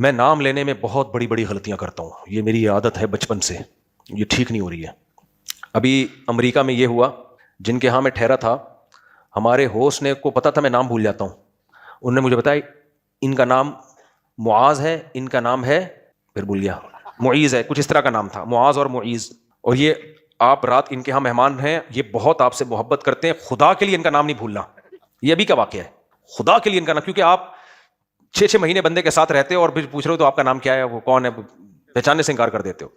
میں نام لینے میں بہت بڑی بڑی غلطیاں کرتا ہوں, یہ میری عادت ہے بچپن سے, یہ ٹھیک نہیں ہو رہی ہے. ابھی امریکہ میں یہ ہوا, جن کے ہاں میں ٹھہرا تھا, ہمارے ہوسٹ نے کو پتا تھا میں نام بھول جاتا ہوں, انہوں نے مجھے بتایا ان کا نام معاذ ہے, ان کا نام ہے, پھر بھول گیا, معیز ہے, کچھ اس طرح کا نام تھا, معاذ اور معیز, اور یہ آپ رات ان کے ہاں مہمان ہیں, یہ بہت آپ سے محبت کرتے ہیں, خدا کے لیے ان کا نام نہیں بھولنا. یہ ابھی کا واقعہ ہے, خدا کے لیے ان کا نام, کیونکہ آپ 6 مہینے بندے کے ساتھ رہتے ہو اور پھر پوچھ رہے ہو تو آپ کا نام کیا ہے, وہ کون ہے, پہچاننے سے انکار کر دیتے ہو.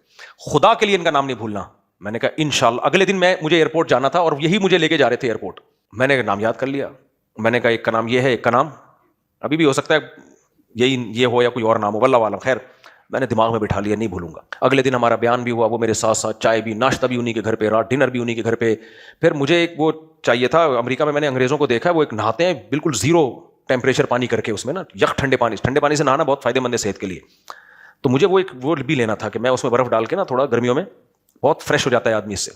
خدا کے لیے ان کا نام نہیں بھولنا. میں نے کہا انشاءاللہ. اگلے دن مجھے ایئرپورٹ جانا تھا اور یہی مجھے لے کے جا رہے تھے ایئرپورٹ. میں نے نام یاد کر لیا, میں نے کہا ایک کا نام یہ ہے, ایک کا نام ابھی بھی ہو سکتا ہے یہی یہ ہو یا کوئی اور نام ہو, واللہ عالم. خیر میں نے دماغ میں بٹھا لیا, نہیں بھولوں گا. اگلے دن ہمارا بیان بھی ہوا, وہ میرے ساتھ ساتھ, چائے بھی, ناشتہ بھی انہی کے گھر پہ, رات ڈنر بھی انہی کے گھر پہ. پھر مجھے ایک وہ چاہیے تھا, امریکہ میں نے انگریزوں کو دیکھا, وہ ایک نہاتے ہیں بالکل زیرو ٹیمپریچر پانی کر کے, اس میں نا یک ٹھنڈے پانی سے نہانا بہت فائدہ مند ہے صحت کے لیے. تو مجھے وہ بھی لینا تھا کہ میں اس میں برف ڈال کے نا تھوڑا گرمیوں میں بہت فریش ہو جاتا ہے آدمی اس سے.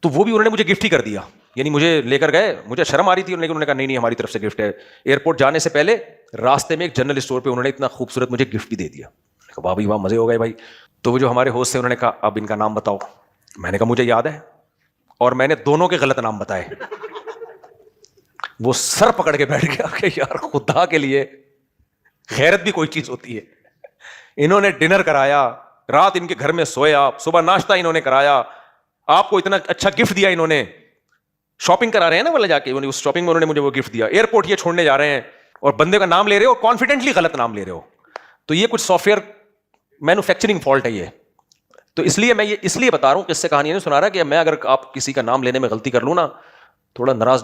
تو وہ بھی انہوں نے مجھے گفٹ ہی کر دیا, یعنی مجھے لے کر گئے, مجھے شرم آ رہی تھی, لیکن انہوں نے کہا نہیں ہماری طرف سے گفٹ ہے. ایئرپورٹ جانے سے پہلے راستے میں ایک جنرل اسٹور پہ انہوں نے اتنا خوبصورت مجھے گفٹ بھی دے دیا. واہ بھائی واہ, مزے ہو گئے بھائی. تو وہ جو ہمارے ہوسٹ تھے انہوں نے کہا اب ان کا نام بتاؤ. میں نے کہا مجھے یاد ہے, اور میں نے دونوں کے غلط نام بتائے. وہ سر پکڑ کے بیٹھ گیا کہ یار خدا کے لیے غیرت بھی کوئی چیز ہوتی ہے. انہوں نے ڈنر کرایا, رات ان کے گھر میں سویا, صبح ناشتہ انہوں نے کرایا, آپ کو اتنا اچھا گفٹ دیا انہوں نے, شاپنگ کرا رہے ہیں نا والا جا کے, اس شاپنگ میں انہوں نے مجھے وہ گفٹ دیا. ایئرپورٹ یہ چھوڑنے جا رہے ہیں اور بندے کا نام لے رہے ہو, کانفیڈنٹلی غلط نام لے رہے ہو. تو یہ کچھ سافٹ ویئر مینوفیکچرنگ فالٹ ہے یہ. تو اس لیے میں یہ اس لیے بتا رہا ہوں, قصے کہانی نہیں سنا رہا کہ میں اگر آپ کسی کا نام لینے میں غلطی کر لوں نا, تھوڑا ناراض